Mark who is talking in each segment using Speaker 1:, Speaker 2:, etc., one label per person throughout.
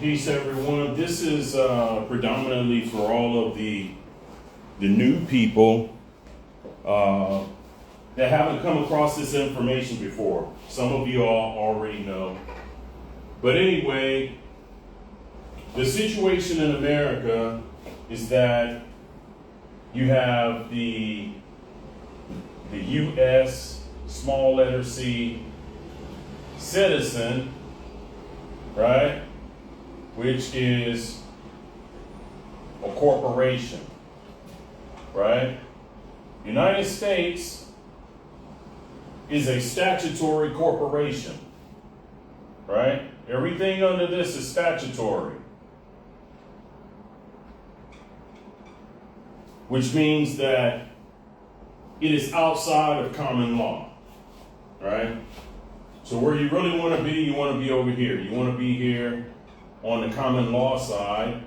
Speaker 1: Peace, everyone. This is predominantly for all of the new people that haven't come across this information before. Some of you all already know. But anyway, the situation in America is that you have the U.S. small letter C citizen, right? Which is a corporation, right? United States is a statutory corporation, right? Everything under this is statutory, which means that it is outside of common law, right? So where you really want to be over here. You want to be here on the common law side,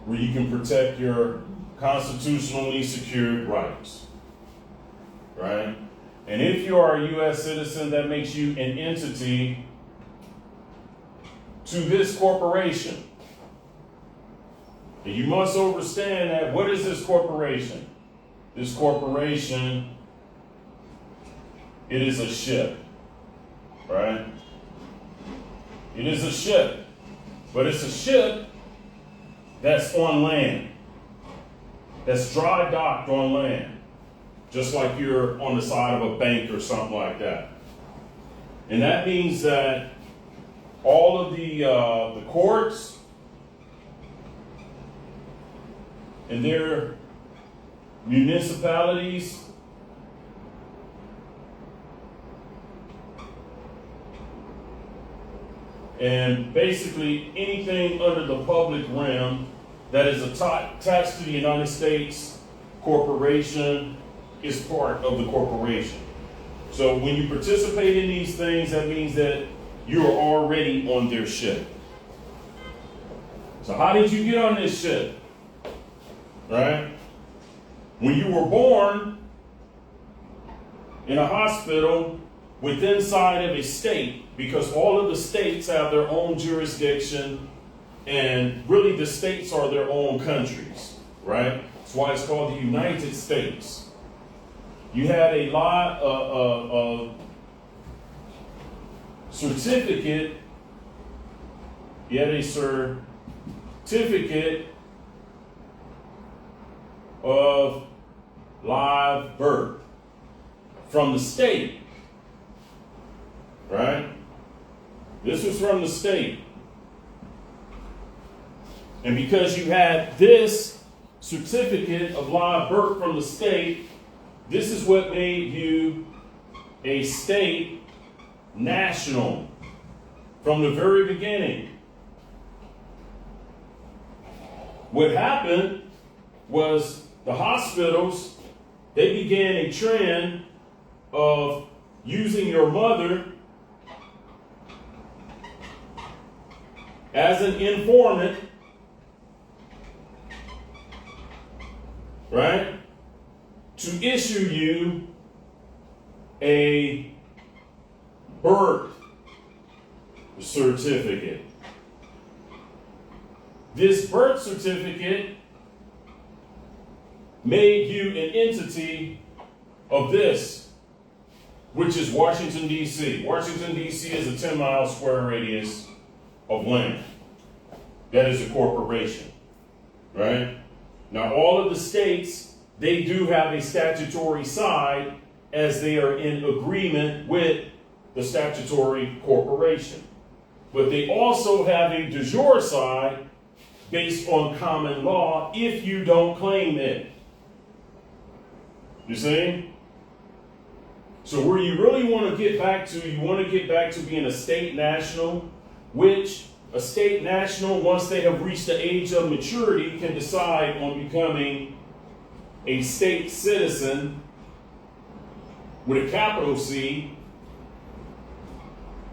Speaker 1: where you can protect your constitutionally secured rights, right? And if you are a U.S. citizen, that makes you an entity to this corporation. And you must understand that, what is this corporation? This corporation, it is a ship, right? It is a ship. But it's a ship that's on land, that's dry docked on land, just like you're on the side of a bank or something like that. And that means that all of the courts and their municipalities and basically anything under the public realm that is attached to the United States corporation is part of the corporation. So when you participate in these things, that means that you are already on their ship. So how did you get on this ship? Right? When you were born in a hospital within inside of a state, because all of the states have their own jurisdiction, and really the states are their own countries, right? That's why it's called the United States. You had a lot of certificate. You had a certificate of live birth from the state, right? This was from the state. And because you had this certificate of live birth from the state, this is what made you a state national from the very beginning. What happened was the hospitals, they began a trend of using your mother as an informant, right, to issue you a birth certificate. This birth certificate made you an entity of this, which is Washington, D.C. Washington, D.C. is a 10-mile square radius of land. That is a corporation, right? Now, all of the states, they do have a statutory side as they are in agreement with the statutory corporation. But they also have a de jure side based on common law if you don't claim it. You see? So where you really want to get back to, you want to get back to being a state national, which a state national, once they have reached the age of maturity, can decide on becoming a state citizen with a capital C,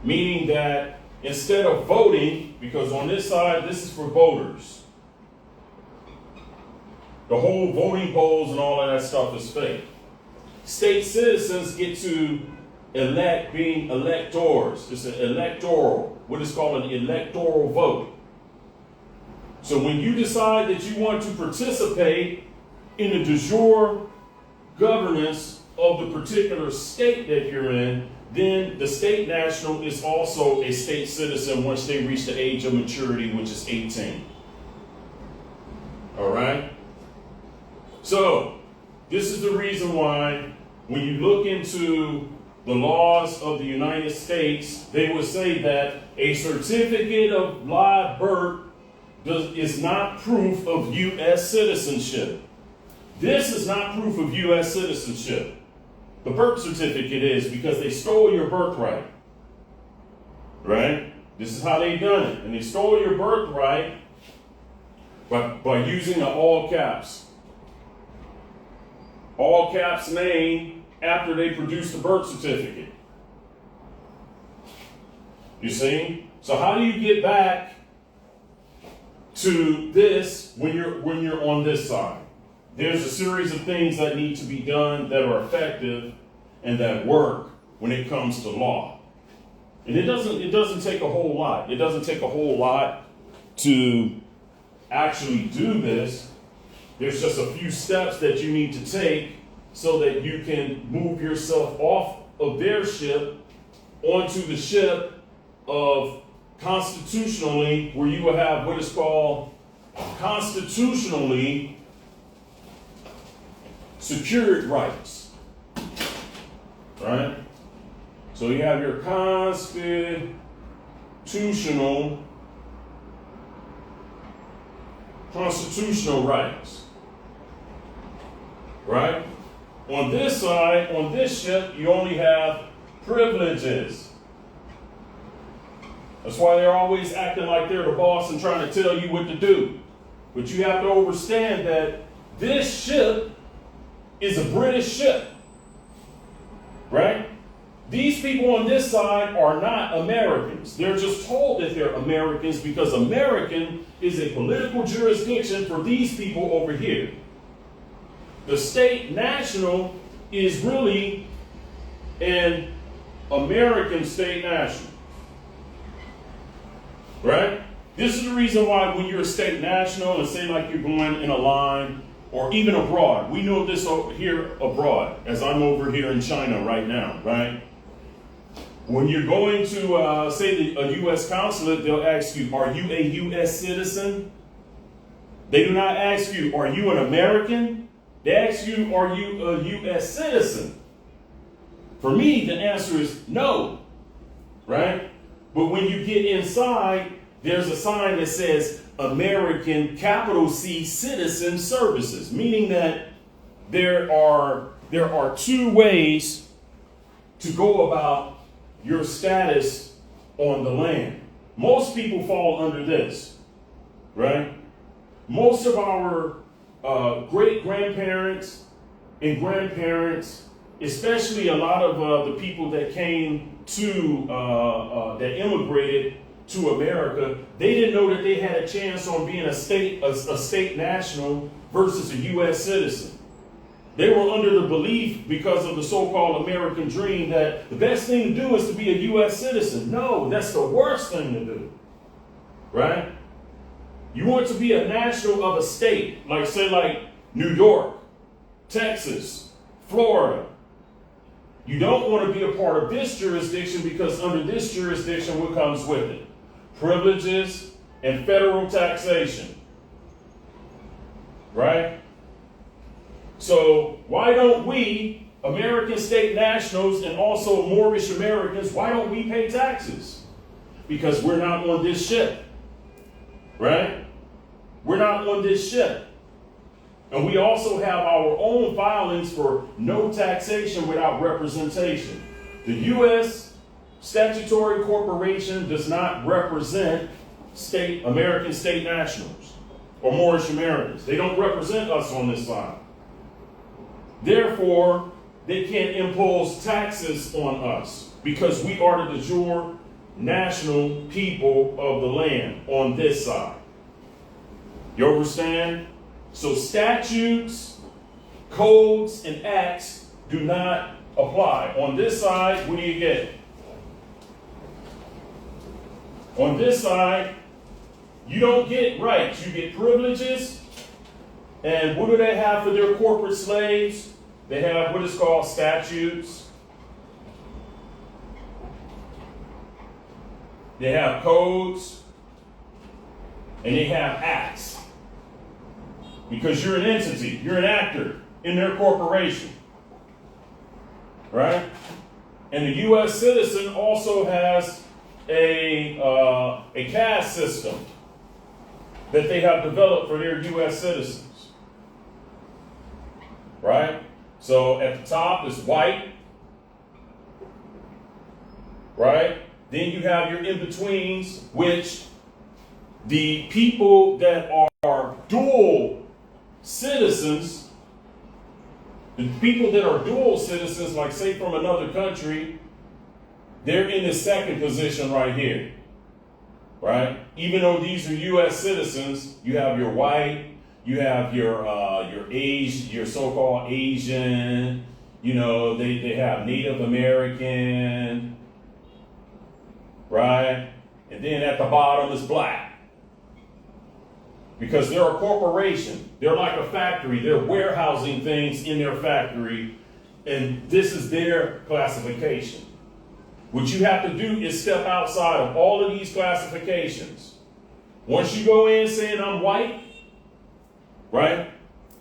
Speaker 1: meaning that instead of voting, because on this side, this is for voters. The whole voting polls and all of that stuff is fake. State citizens get to elect, being electors. It's an electoral what is called an electoral vote. So when you decide that you want to participate in the de jure governance of the particular state that you're in, then the state national is also a state citizen once they reach the age of maturity, which is 18. All right? So, this is the reason why when you look into the laws of the United States, they would say that a certificate of live birth is not proof of U.S. citizenship. This is not proof of U.S. citizenship. The birth certificate is, because they stole your birthright. Right? This is how they done it. And they stole your birthright by using an all caps name after they produced the birth certificate. You see? So how do you get back to this when you're on this side? There's a series of things that need to be done that are effective and that work when it comes to law. And it doesn't take a whole lot. It doesn't take a whole lot to actually do this. There's just a few steps that you need to take so that you can move yourself off of their ship onto the ship of constitutionally, where you will have what is called constitutionally secured rights. Right? So you have your constitutional rights. Right? On this side, on this ship, you only have privileges. That's why they're always acting like they're the boss and trying to tell you what to do. But you have to understand that this ship is a British ship. Right? These people on this side are not Americans. They're just told that they're Americans because American is a political jurisdiction for these people over here. The state national is really an American state national. Right? This is the reason why when you're a state national, and say like you're going in a line, or even abroad, we know this over here abroad, as I'm over here in China right now, right? When you're going to, say, a U.S. consulate, they'll ask you, are you a U.S. citizen? They do not ask you, are you an American? They ask you, are you a U.S. citizen? For me, the answer is no, right? But when you get inside, there's a sign that says American, capital C, Citizen Services, meaning that there are two ways to go about your status on the land. Most people fall under this, right? Most of our great-grandparents and grandparents, especially a lot of the people that came to, that immigrated to America, they didn't know that they had a chance on being a state national versus a U.S. citizen. They were under the belief, because of the so-called American dream, that the best thing to do is to be a U.S. citizen. No, that's the worst thing to do, right? You want to be a national of a state, like say like New York, Texas, Florida. You don't want to be a part of this jurisdiction because under this jurisdiction, what comes with it? Privileges and federal taxation, right? So why don't we, American state nationals and also Moorish Americans, why don't we pay taxes? Because we're not on this ship, right? We're not on this ship. And we also have our own filings for no taxation without representation. The U.S. statutory corporation does not represent American state nationals or Moorish Americans. They don't represent us on this side. Therefore, they can't impose taxes on us because we are the de jure national people of the land on this side. You understand? So statutes, codes, and acts do not apply. On this side, what do you get? On this side, you don't get rights, you get privileges. And what do they have for their corporate slaves? They have what is called statutes. They have codes. And they have acts. Because you're an entity, you're an actor in their corporation. Right? And the U.S. citizen also has a caste system that they have developed for their U.S. citizens. Right? So at the top is white. Right? Then you have your in-betweens, which the people that are dual citizens, the people that are dual citizens, like say from another country, they're in the second position right here. Right? Even though these are U.S. citizens, you have your white, you have your Asian, your so-called Asian, you know, they have Native American, right? And then at the bottom is black. Because they're a corporation. They're like a factory. They're warehousing things in their factory. And this is their classification. What you have to do is step outside of all of these classifications. Once you go in saying I'm white, right?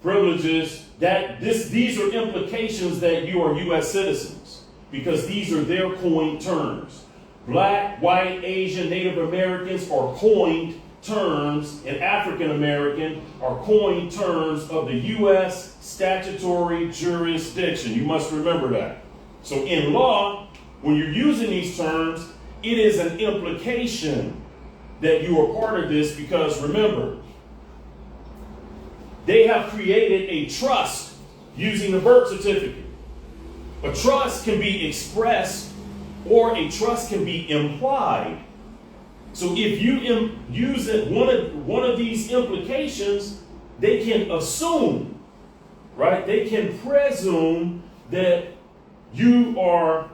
Speaker 1: Privileges, these are implications that you are U.S. citizens. Because these are their coined terms. Black, white, Asian, Native Americans are coined terms, and African American are coined terms of the U.S. statutory jurisdiction. You must remember that. So in law, when you're using these terms, it is an implication that you are part of this because remember, they have created a trust using the birth certificate. A trust can be expressed or a trust can be implied. So if you use one of these implications, they can assume, right? They can presume that you are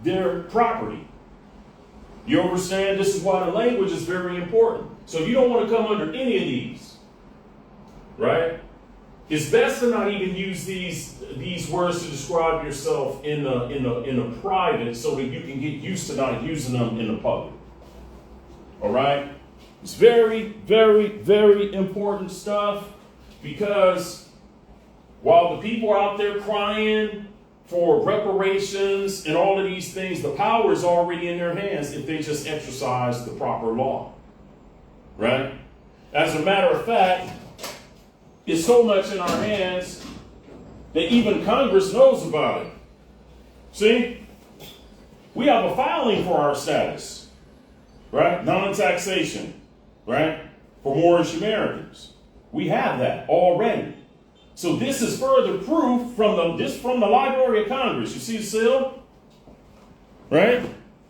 Speaker 1: their property. You understand? This is why the language is very important. So you don't want to come under any of these, right? It's best to not even use these words to describe yourself in the private, so that you can get used to not using them in the public. All right? It's very, very, very important stuff because while the people are out there crying for reparations and all of these things, the power is already in their hands if they just exercise the proper law. Right? As a matter of fact, it's so much in our hands that even Congress knows about it. See? We have a filing for our status. Right? Non-taxation, right? For Moorish Americans. We have that already. So this is further proof from the Library of Congress. You see the seal? Right?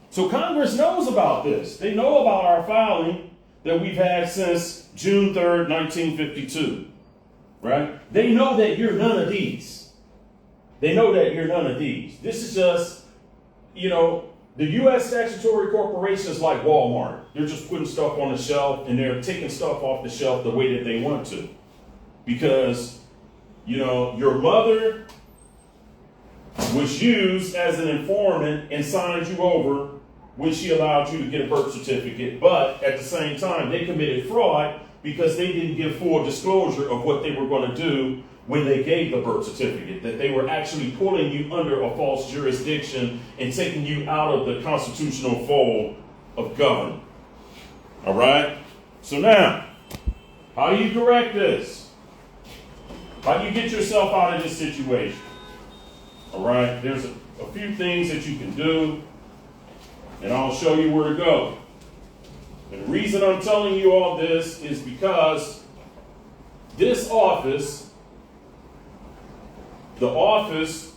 Speaker 1: So Congress knows about this. They know about our filing that we've had since June 3rd, 1952. Right? They know that you're none of these. They know that you're none of these. This is just, you know, the U.S. statutory corporations like Walmart. They're just putting stuff on the shelf and they're taking stuff off the shelf the way that they want to. Because, you know, your mother was used as an informant and signed you over when she allowed you to get a birth certificate. But at the same time, they committed fraud because they didn't give full disclosure of what they were going to do when they gave the birth certificate, that they were actually pulling you under a false jurisdiction and taking you out of the constitutional fold of government. All right? So now, how do you correct this? How do you get yourself out of this situation? All right? There's a few things that you can do, and I'll show you where to go. And the reason I'm telling you all this is because this office, the office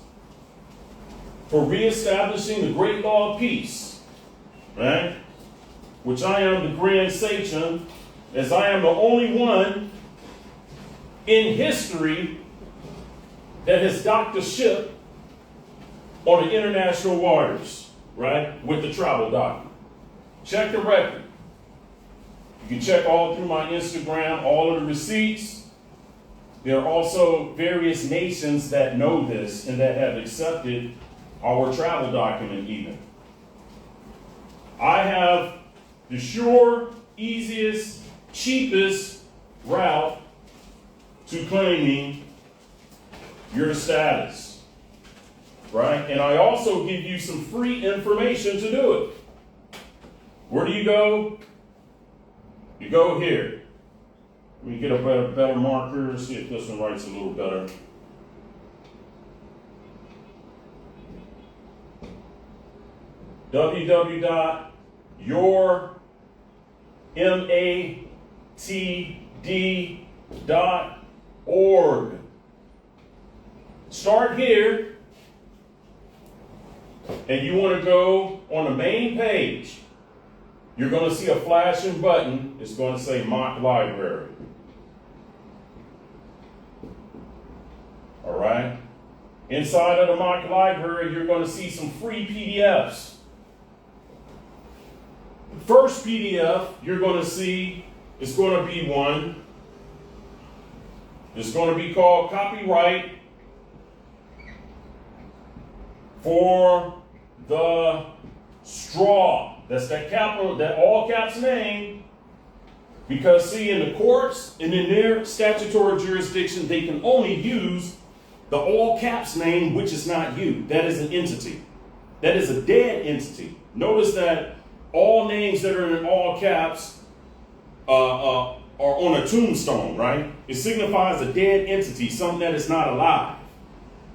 Speaker 1: for reestablishing the great law of peace, right? Which I am the grand sachem, as I am the only one in history that has docked a ship on the international waters, right? With the travel document. Check the record. You can check all through my Instagram, all of the receipts. There are also various nations that know this and that have accepted our travel document even. I have the sure, easiest, cheapest route to claiming your status, right? And I also give you some free information to do it. Where do you go? You go here. Let me get a better marker, see if this one writes a little better. www.yourmatd.org. Start here, and you want to go on the main page. You're going to see a flashing button. It's going to say Mock Library. All right. Inside of the Mock Library, you're going to see some free PDFs. The first PDF you're going to see is going to be one. It's going to be called Copyright for the Straw. That's that capital, that all caps name. Because see, in the courts and in their statutory jurisdiction, they can only use the all caps name, which is not you. That is an entity. That is a dead entity. Notice that all names that are in all caps are on a tombstone, right? It signifies a dead entity, something that is not alive,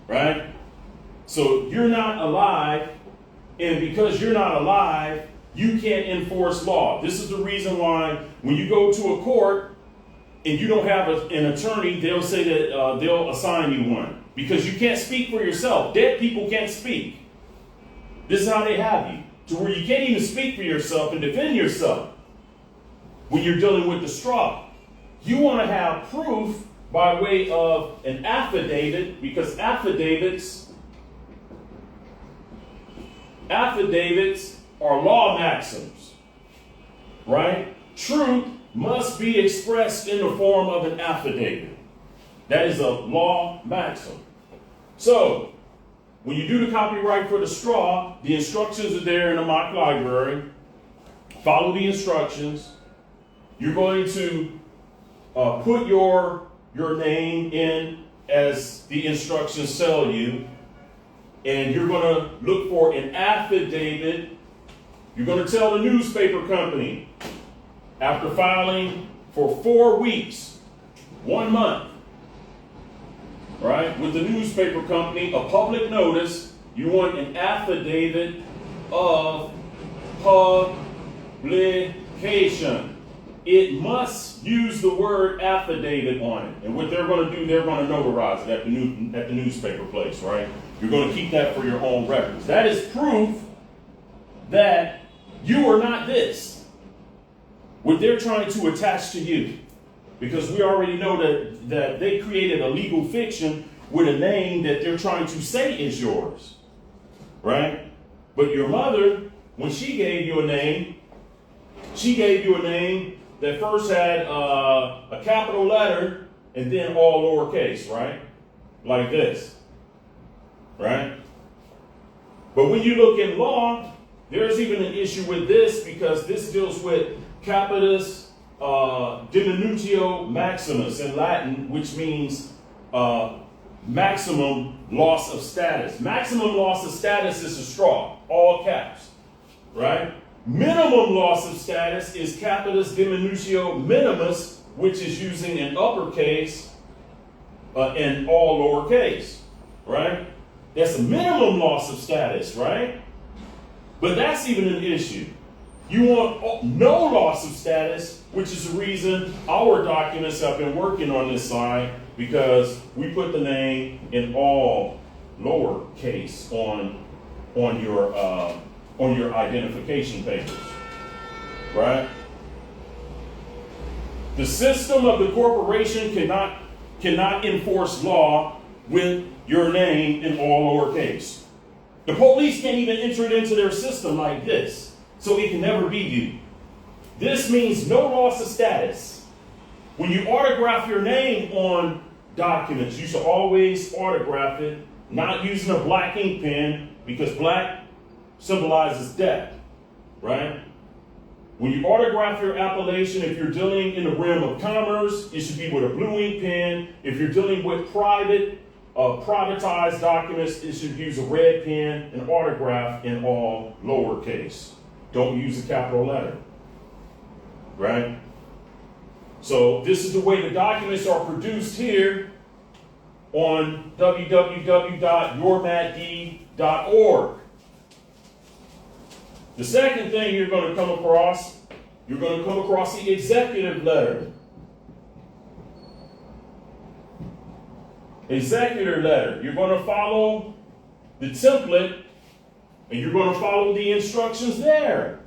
Speaker 1: right? So you're not alive, and because you're not alive, you can't enforce law. This is the reason why when you go to a court and you don't have an attorney, they'll say that they'll assign you one. Because you can't speak for yourself. Dead people can't speak. This is how they have you. To where you can't even speak for yourself and defend yourself when you're dealing with the straw. You want to have proof by way of an affidavit, because affidavits are law maxims, right? Truth must be expressed in the form of an affidavit. That is a law maxim. So, when you do the copyright for the straw, the instructions are there in the Mock Library. Follow the instructions. You're going to put your name in as the instructions tell you, and you're going to look for an affidavit. You're going to tell the newspaper company, after filing for 4 weeks, 1 month, right, with the newspaper company, a public notice, you want an affidavit of publication. It must use the word affidavit on it. And what they're going to do, they're going to notarize it at the newspaper place, right? You're going to keep that for your own records. That is proof that you are not this. What they're trying to attach to you. Because we already know that they created a legal fiction with a name that they're trying to say is yours. Right? But your mother, when she gave you a name, she gave you a name that first had a capital letter and then all lowercase, right? Like this. Right? But when you look in law, there's even an issue with this, because this deals with capitis diminutio maximus in Latin, which means maximum loss of status. Maximum loss of status is a straw, all caps, right? Minimum loss of status is capitis diminutio minimus, which is using an uppercase and all lowercase, right? That's a minimum loss of status, right? But that's even an issue. You want no loss of status, which is the reason our documents have been working on this side, because we put the name in all lowercase on your identification papers, right? The system of the corporation cannot enforce law with your name in all lowercase. The police can't even enter it into their system like this, so it can never be you. This means no loss of status. When you autograph your name on documents, you should always autograph it, not using a black ink pen, because black symbolizes death, right? When you autograph your appellation, if you're dealing in the realm of commerce, it should be with a blue ink pen. If you're dealing with privatized documents, it should use a red pen and autograph in all lowercase. Don't use a capital letter, right? So this is the way the documents are produced here on www.yourmatd.org. The second thing you're going to come across the executive letter. Executor letter. You're going to follow the template and you're going to follow the instructions there.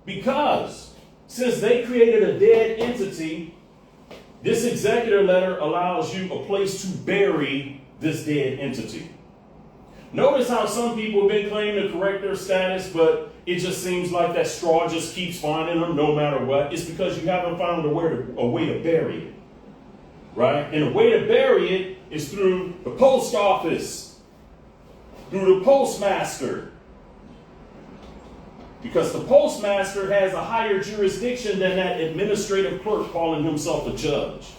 Speaker 1: Because since they created a dead entity, this executor letter allows you a place to bury this dead entity. Notice how some people have been claiming to correct their status, but it just seems like that straw just keeps finding them no matter what. It's because you haven't found a way to bury it, right? And the way to bury it is through the post office, through the postmaster. Because the postmaster has a higher jurisdiction than that administrative clerk calling himself a judge.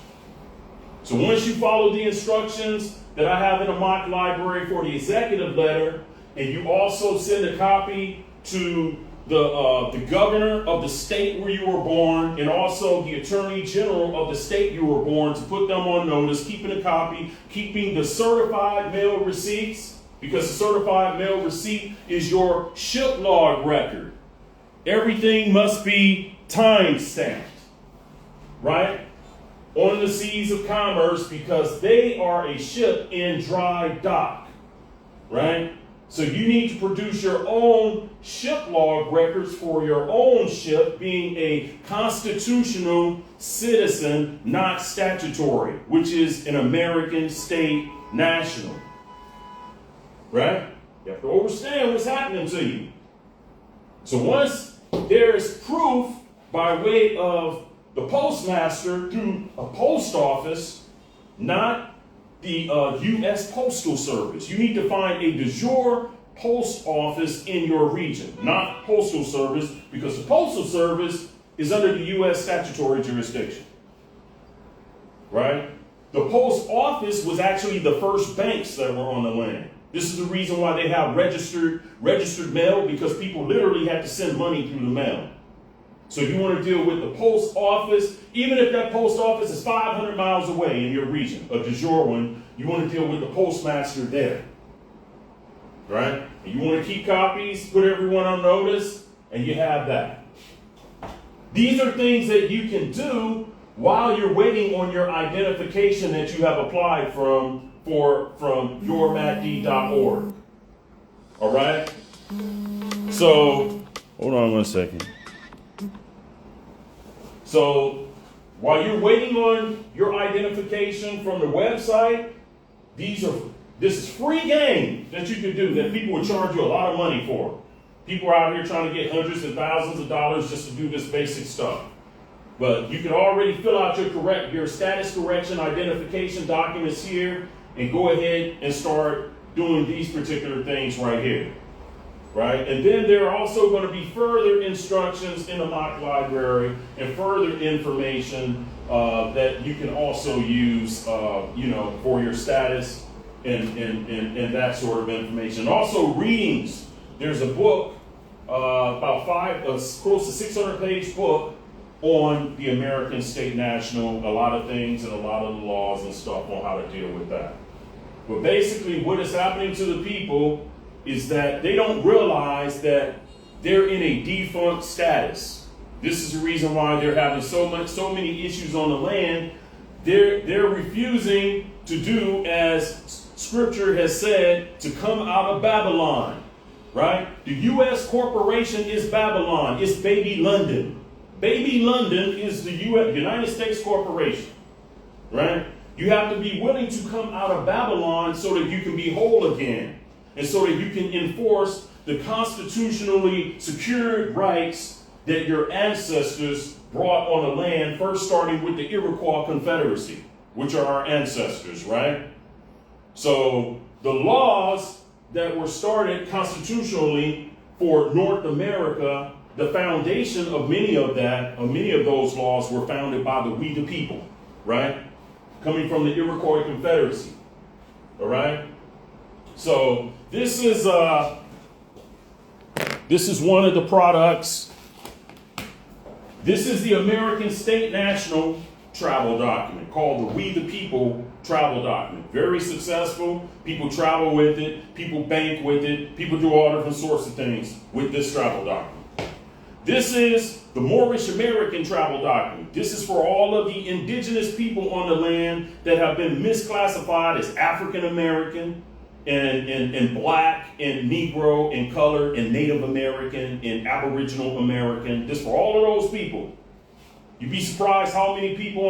Speaker 1: So once you follow the instructions that I have in a mock library for the executive letter, and you also send a copy to the governor of the state where you were born, and also the attorney general of the state you were born, to put them on notice, keeping a copy, keeping the certified mail receipts, because the certified mail receipt is your ship log record. Everything must be time stamped, right? On the seas of commerce, because they are a ship in dry dock, right? So you need to produce your own ship log records for your own ship, being a constitutional citizen, not statutory, which is an American state national, right? You have to understand what's happening to you. So once there is proof by way of the postmaster through a post office, not the U.S. Postal Service. You need to find a de jure post office in your region, not Postal Service, because the Postal Service is under the U.S. statutory jurisdiction, right? The post office was actually the first banks that were on the land. This is the reason why they have registered mail, because people literally had to send money through the mail. So you want to deal with the post office, even if that post office is 500 miles away in your region, a de jure one, you want to deal with the postmaster there, right? And you want to keep copies, put everyone on notice, and you have that. These are things that you can do while you're waiting on your identification that you have applied from yourmatd.org. All right? So, hold on one second. So, while you're waiting on your identification from the website, this is free game that you can do that people would charge you a lot of money for. People are out here trying to get hundreds and thousands of dollars just to do this basic stuff. But you can already fill out your status correction identification documents here and go ahead and start doing these particular things right here. Right? And then there are also going to be further instructions in the mock library and further information that you can also use, for your status and that sort of information. Also readings. There's a book, close to 600-page book on the American state national, a lot of things and a lot of the laws and stuff on how to deal with that. But basically what is happening to the people is that they don't realize that they're in a defunct status. This is the reason why they're having so many issues on the land. They're refusing to do as Scripture has said, to come out of Babylon, right? The U.S. corporation is Babylon. It's baby London. Baby London is the United States corporation, right? You have to be willing to come out of Babylon so that you can be whole again, and so that you can enforce the constitutionally secured rights that your ancestors brought on the land, first starting with the Iroquois Confederacy, which are our ancestors, right? So the laws that were started constitutionally for North America, the foundation of many of those laws were founded by the we the people, right? Coming from the Iroquois Confederacy, all right? So this is one of the products. This is the American State National travel document called the We the People travel document. Very successful. People travel with it. People bank with it. People do all different sorts of things with this travel document. This is the Moorish American travel document. This is for all of the indigenous people on the land that have been misclassified as African American and Black and Negro and Colored and Native American and Aboriginal American. This for all of those people. You'd be surprised how many people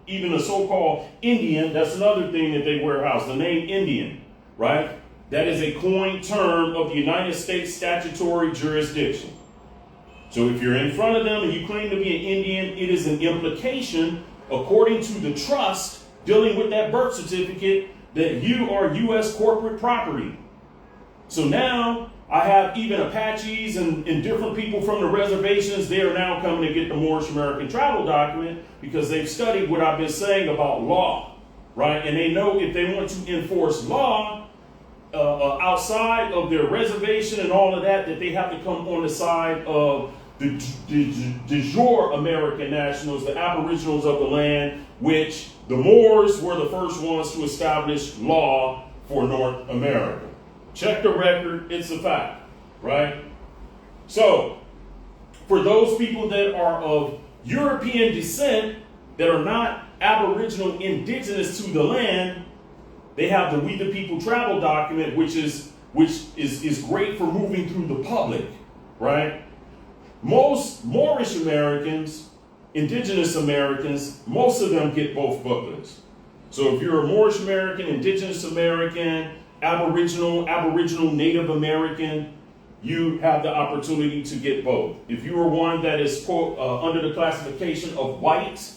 Speaker 1: even the so-called Indian, that's another thing that they warehouse, the name Indian, right? That is a coined term of the United States statutory jurisdiction. So if you're in front of them and you claim to be an Indian, it is an implication, according to the trust dealing with that birth certificate, that you are U.S. corporate property. So now I have even Apaches and different people from the reservations. They are now coming to get the Moorish American travel document because they've studied what I've been saying about law, right? And they know if they want to enforce law outside of their reservation and all of that, that they have to come on the side of the de jure American nationals, the aboriginals of the land, which the Moors were the first ones to establish law for North America. Check the record, it's a fact, right? So, for those people that are of European descent, that are not Aboriginal indigenous to the land, they have the We the People travel document, which is great for moving through the public, right? Most Moorish Americans, indigenous Americans, most of them get both booklets. So if you're a Moorish American, indigenous American, Aboriginal, Native American, you have the opportunity to get both. If you are one that is, quote, under the classification of white,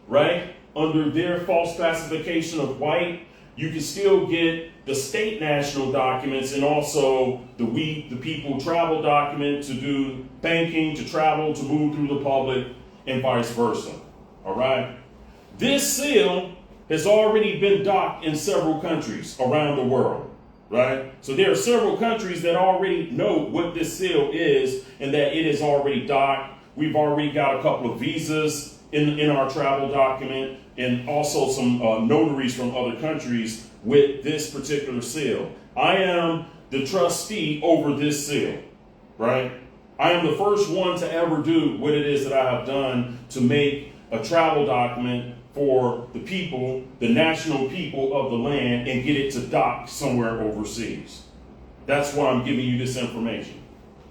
Speaker 1: right? Under their false classification of white, you can still get the state national documents and also the We the People travel document to do banking, to travel, to move through the public, and vice versa. All right? This seal has already been docked in several countries around the world, right? So there are several countries that already know what this seal is and that it is already docked. We've already got a couple of visas in our travel document and also some notaries from other countries with this particular seal. I am the trustee over this seal, right? I am the first one to ever do what it is that I have done to make a travel document for the people, the national people of the land, and get it to dock somewhere overseas. That's why I'm giving you this information,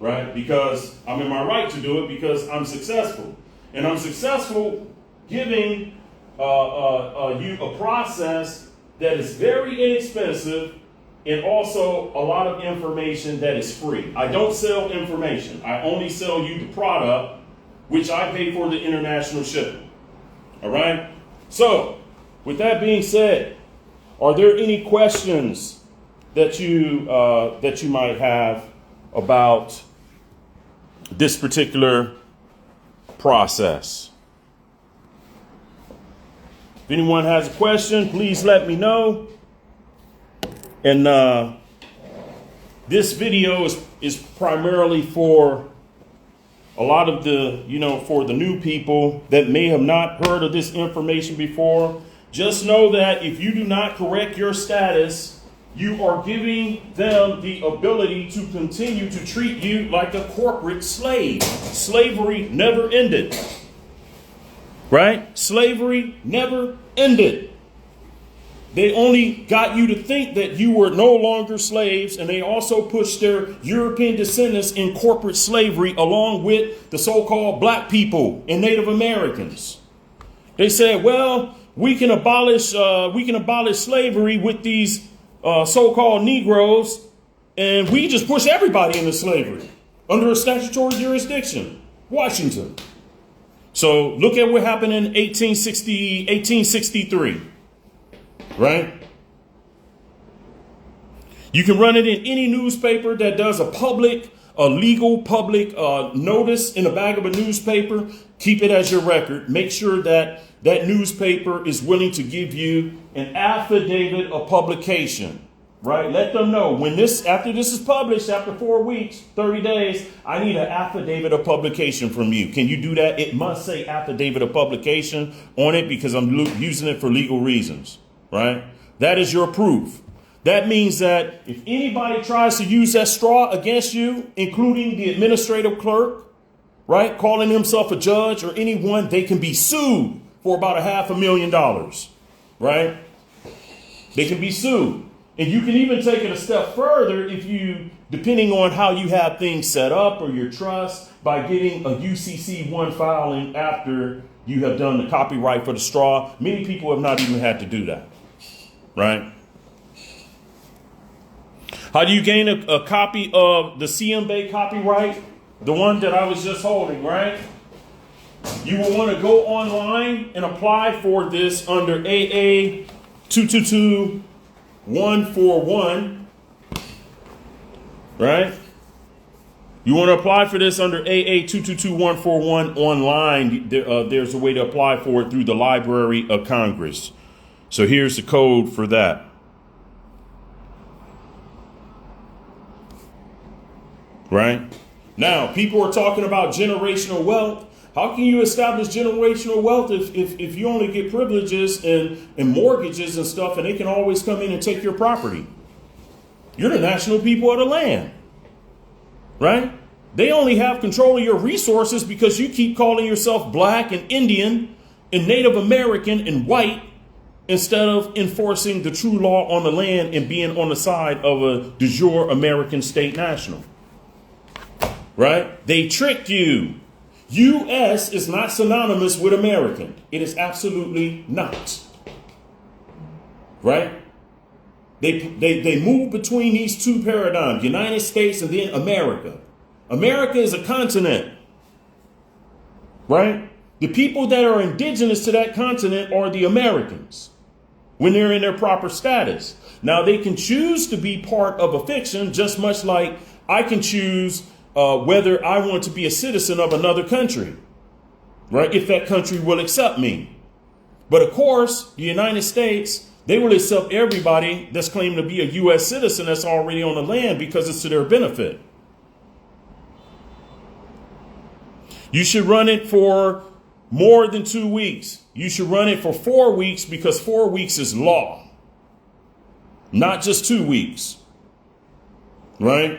Speaker 1: right? Because I'm in my right to do it because I'm successful. And I'm successful giving you a process that is very inexpensive and also a lot of information that is free. I don't sell information. I only sell you the product, which I pay for the international shipping. All right? So, with that being said, are there any questions that you might have about this particular process? If anyone has a question, please let me know. And this video is primarily for a lot of the, for the new people that may have not heard of this information before. Just know that if you do not correct your status, you are giving them the ability to continue to treat you like a corporate slave. Slavery never ended. Right? Slavery never ended. They only got you to think that you were no longer slaves, and they also pushed their European descendants in corporate slavery along with the so-called black people and Native Americans. They said, well, we can abolish slavery with these so-called Negroes, and we just push everybody into slavery under a statutory jurisdiction. Washington. So look at what happened in 1863, right? You can run it in any newspaper that does a legal public notice in the back of a newspaper. Keep it as your record. Make sure that that newspaper is willing to give you an affidavit of publication, right? Let them know when after this is published, after 4 weeks, 30 days, I need an affidavit of publication from you. Can you do that? It must say affidavit of publication on it because I'm using it for legal reasons, right? That is your proof. That means that if anybody tries to use that straw against you, including the administrative clerk, right, calling himself a judge or anyone, they can be sued for about $500,000, right? They can be sued. And you can even take it a step further if you, depending on how you have things set up or your trust, by getting a UCC-1 filing after you have done the copyright for the straw. Many people have not even had to do that, right? How do you gain a copy of the CMBay copyright? The one that I was just holding, right? You will want to go online and apply for this under AA 222141, right? You want to apply for this under AA 222141 online. There's a way to apply for it through the Library of Congress. So here's the code for that. Right? Now, people are talking about generational wealth. How can you establish generational wealth if you only get privileges and mortgages and stuff, and they can always come in and take your property? You're the national people of the land, right? They only have control of your resources because you keep calling yourself black and Indian and Native American and white instead of enforcing the true law on the land and being on the side of a de jure American state national. Right? They tricked you. U.S. is not synonymous with American. It is absolutely not. Right? They move between these two paradigms, United States and then America. America is a continent. Right? The people that are indigenous to that continent are the Americans when they're in their proper status. Now, they can choose to be part of a fiction, just much like I can choose whether I want to be a citizen of another country, right? If that country will accept me. But of course, the United States, they will accept everybody that's claiming to be a U.S. citizen that's already on the land because it's to their benefit. You should run it for more than 2 weeks. You should run it for 4 weeks because 4 weeks is law, not just 2 weeks, right?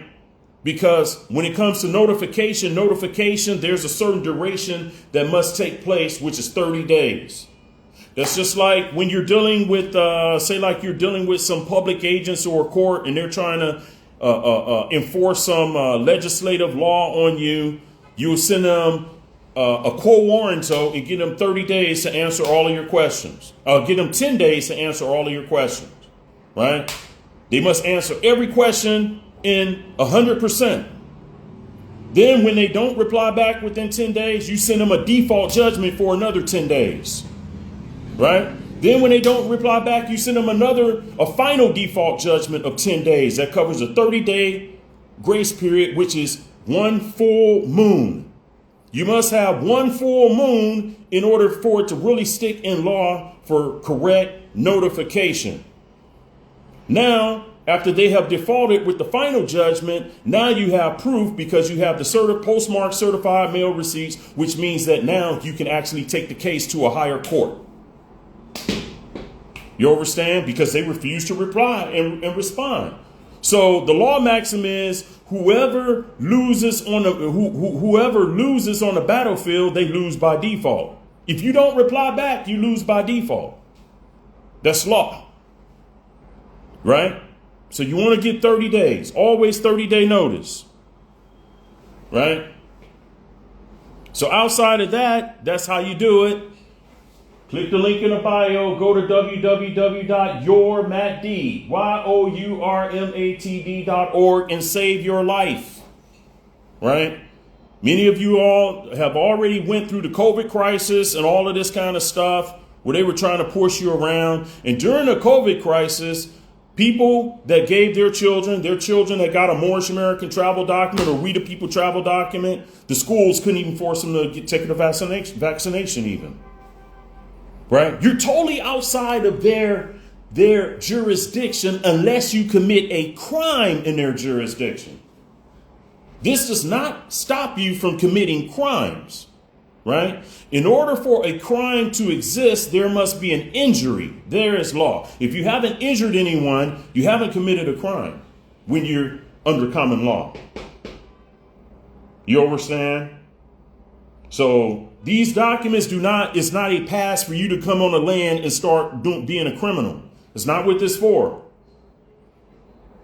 Speaker 1: Because when it comes to notification, there's a certain duration that must take place, which is 30 days. That's just like when you're dealing with, say like you're dealing with some public agents or a court and they're trying to enforce some legislative law on you. You send them a quo warranto and give them 30 days to answer all of your questions. Give them 10 days to answer all of your questions, right? They must answer every question in 100%. Then when they don't reply back within 10 days, you send them a default judgment for another 10 days, right? Then when they don't reply back, you send them a final default judgment of 10 days. That covers a 30-day grace period, which is 1 full moon. You must have 1 full moon in order for it to really stick in law for correct notification. Now, after they have defaulted with the final judgment, now you have proof because you have the postmark certified mail receipts, which means that now you can actually take the case to a higher court. You understand? Because they refuse to reply and respond. So the law maxim is whoever loses on the battlefield, they lose by default. If you don't reply back, you lose by default. That's law. Right? So you want to get 30 days, always 30-day notice, right? So outside of that, that's how you do it. Click the link in the bio, go to www.yourmatd.org and save your life, right? Many of you all have already went through the COVID crisis and all of this kind of stuff where they were trying to push you around. And during the COVID crisis, people that gave their children that got a Moorish American travel document or We the People travel document, the schools couldn't even force them to take the vaccination even. Right? You're totally outside of their jurisdiction unless you commit a crime in their jurisdiction. This does not stop you from committing crimes, right? In order for a crime to exist, there must be an injury. There is law. If you haven't injured anyone, you haven't committed a crime when you're under common law. You understand? So these documents it's not a pass for you to come on the land and start being a criminal. It's not what this is for,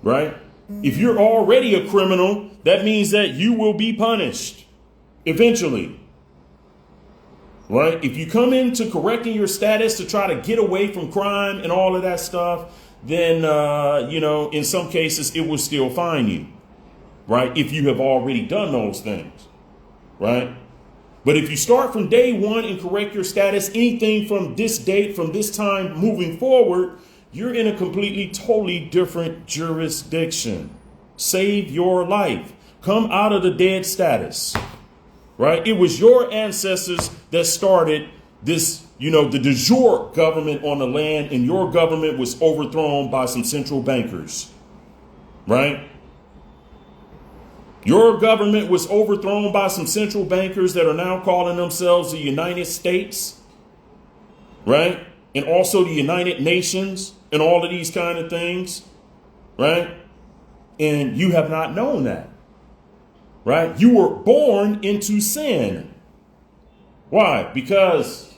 Speaker 1: right? If you're already a criminal, that means that you will be punished eventually, right? If you come into correcting your status to try to get away from crime and all of that stuff, then, in some cases, it will still fine you, right? If you have already done those things, right? But if you start from day one and correct your status, anything from this date, from this time moving forward, you're in a completely, totally different jurisdiction. Save your life. Come out of the dead status, right? It was your ancestors that started this, the de jure government on the land, and your government was overthrown by some central bankers, right? Your government was overthrown by some central bankers that are now calling themselves the United States, right? And also the United Nations and all of these kind of things, right? And you have not known that, right? You were born into sin. Why? Because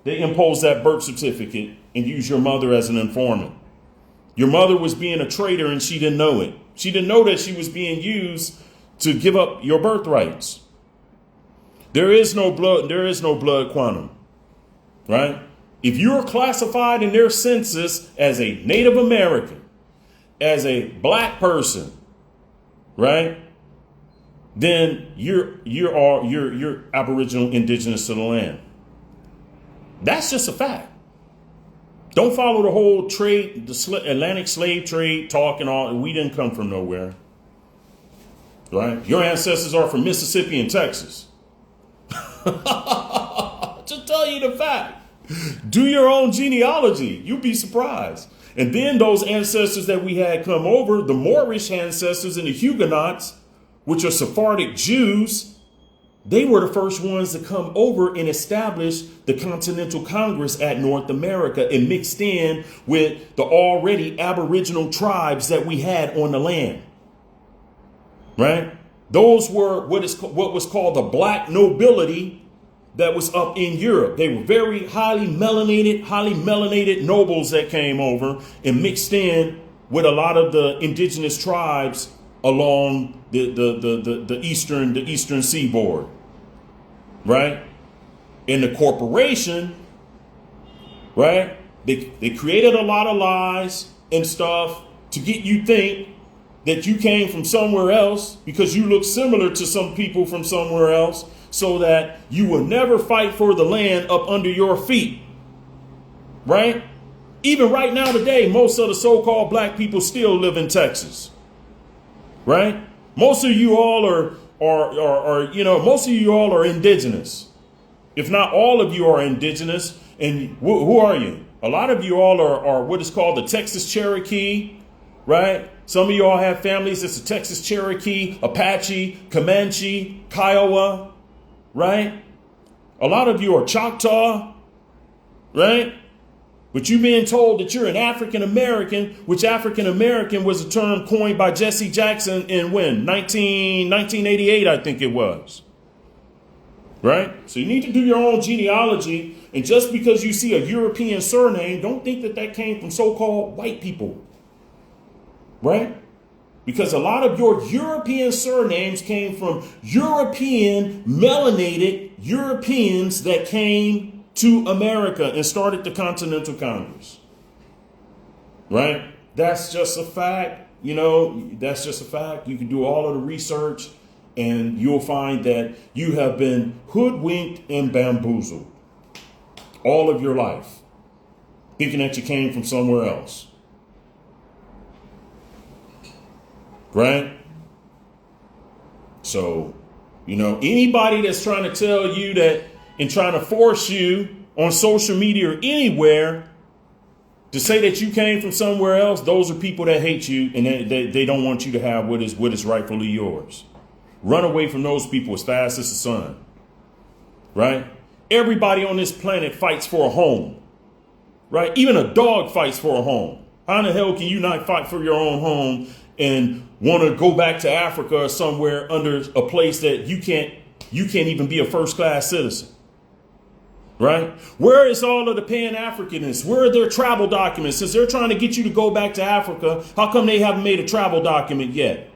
Speaker 1: they imposed that birth certificate and used your mother as an informant. Your mother was being a traitor and she didn't know it. She didn't know that she was being used to give up your birthrights. There is no blood quantum, right? If you're classified in their census as a Native American, as a black person, right? Then you're Aboriginal, indigenous to the land. That's just a fact. Don't follow the whole trade, the Atlantic slave trade talk and all. We didn't come from nowhere, right? Your ancestors are from Mississippi and Texas. Just tell you the fact. Do your own genealogy. You'll be surprised. And then those ancestors that we had come over, the Moorish ancestors and the Huguenots, which are Sephardic Jews, they were the first ones to come over and establish the Continental Congress at North America and mixed in with the already Aboriginal tribes that we had on the land. Right? Those were what was called the black nobility that was up in Europe. They were very highly melanated nobles that came over and mixed in with a lot of the indigenous tribes along the eastern seaboard, right? And the corporation, right? They created a lot of lies and stuff to get you think that you came from somewhere else because you look similar to some people from somewhere else, so that you will never fight for the land up under your feet, right? Even right now today, most of the so-called black people still live in Texas, right? Most of you all are indigenous. If not all of you are indigenous. And who are you? A lot of you all are what is called the Texas Cherokee, right? Some of you all have families that's the Texas Cherokee, Apache, Comanche, Kiowa, right? A lot of you are Choctaw, right? But you being told that you're an African American, which African American was a term coined by Jesse Jackson in 1988, I think it was. Right? So you need to do your own genealogy. And just because you see a European surname, don't think that came from so-called white people. Right? Because a lot of your European surnames came from European melanated Europeans that came to America and started the Continental Congress. Right? That's just a fact. That's just a fact. You can do all of the research and you'll find that you have been hoodwinked and bamboozled all of your life, thinking that you came from somewhere else. Right? So, anybody that's trying to tell you that and trying to force you on social media or anywhere to say that you came from somewhere else, those are people that hate you and they don't want you to have what is rightfully yours. Run away from those people as fast as the sun. Right? Everybody on this planet fights for a home. Right? Even a dog fights for a home. How in the hell can you not fight for your own home and want to go back to Africa or somewhere under a place that you can't even be a first class citizen? Right? Where is all of the Pan-Africanists? Where are their travel documents? Since they're trying to get you to go back to Africa, how come they haven't made a travel document yet?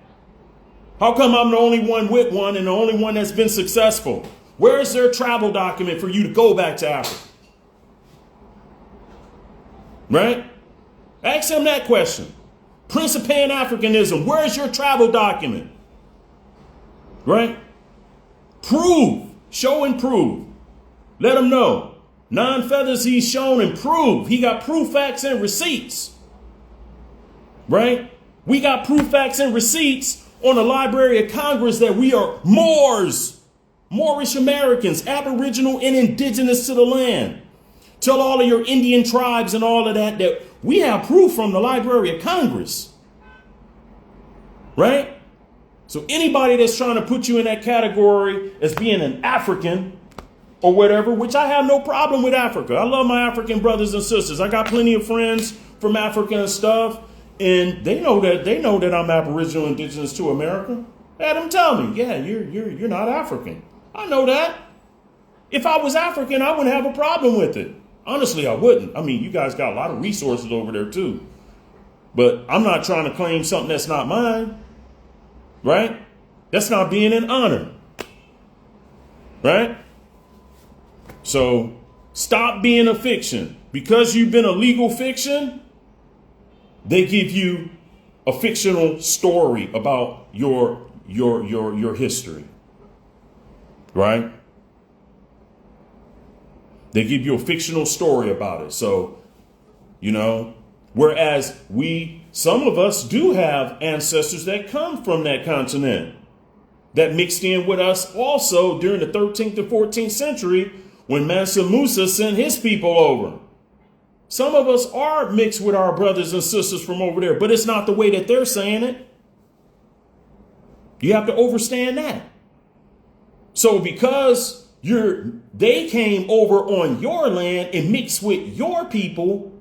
Speaker 1: How come I'm the only one with one and the only one that's been successful? Where is their travel document for you to go back to Africa? Right? Ask them that question. Prince of Pan-Africanism, where is your travel document? Right? Prove. Show and prove. Let them know. 9 feathers he's shown and proved. He got proof, facts, and receipts. Right? We got proof, facts, and receipts on the Library of Congress that we are Moors, Moorish Americans, Aboriginal and indigenous to the land. Tell all of your Indian tribes and all of that we have proof from the Library of Congress. Right? So anybody that's trying to put you in that category as being an African or whatever, which I have no problem with Africa. I love my African brothers and sisters. I got plenty of friends from Africa and stuff. And they know that I'm Aboriginal, indigenous to America. Had them tell me, yeah, you're not African. I know that. If I was African, I wouldn't have a problem with it. Honestly, I wouldn't. I mean, you guys got a lot of resources over there too. But I'm not trying to claim something that's not mine. Right? That's not being an honor. Right? So stop being a fiction. Because you've been a legal fiction, they give you a fictional story about your history. Right? They give you a fictional story about it. So, whereas some of us do have ancestors that come from that continent that mixed in with us also during the 13th and 14th century when Mansa Musa sent his people over. Some of us are mixed with our brothers and sisters from over there, but it's not the way that they're saying it. You have to understand that. So because they came over on your land and mixed with your people,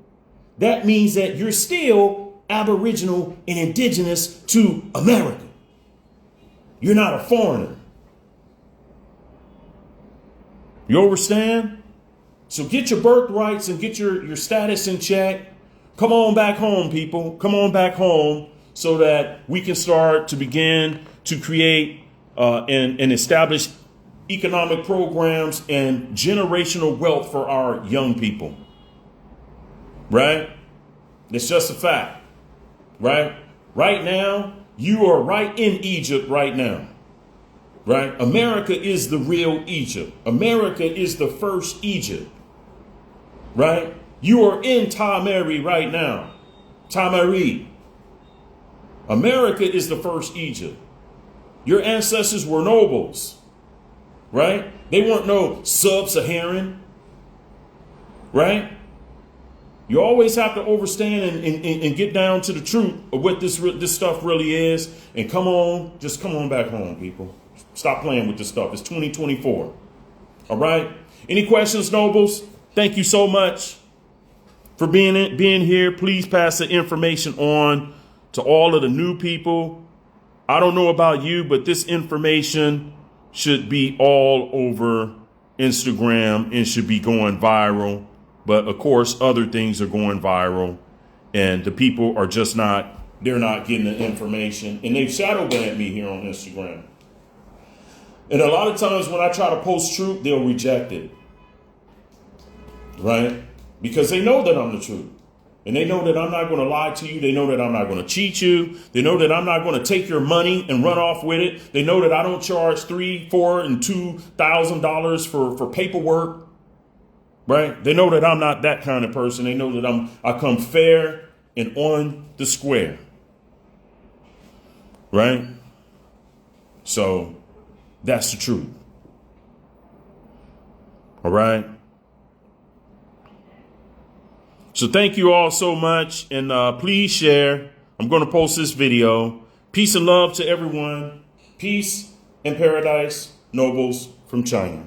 Speaker 1: that means that you're still Aboriginal and indigenous to America. You're not a foreigner. You understand? So get your birthrights and get your status in check. Come on back home, people. Come on back home so that we can start to begin to create and establish economic programs and generational wealth for our young people. Right? It's just a fact. Right? Right now, you are right in Egypt right now. Right? America is the real Egypt. America is the first Egypt. Right? You are in Tamari right now. Tamari. America is the first Egypt. Your ancestors were nobles. Right? They weren't no sub-Saharan. Right? You always have to understand and get down to the truth of what this stuff really is. And come on back home, people. Stop playing with this stuff. It's 2024. All right? Any questions, nobles? Thank you so much for being here. Please pass the information on to all of the new people. I don't know about you, but this information should be all over Instagram and should be going viral. But of course, other things are going viral and the people are they're not getting the information. And they've shadow banned me here on Instagram. And a lot of times when I try to post truth, they'll reject it. Right? Because they know that I'm the truth. And they know that I'm not going to lie to you. They know that I'm not going to cheat you. They know that I'm not going to take your money and run off with it. They know that I don't charge $3,000, $4,000, and $2,000 for paperwork. Right? They know that I'm not that kind of person. They know that I come fair and on the square. Right? So that's the truth. All right. So thank you all so much. And please share. I'm going to post this video. Peace and love to everyone. Peace and paradise, nobles from China.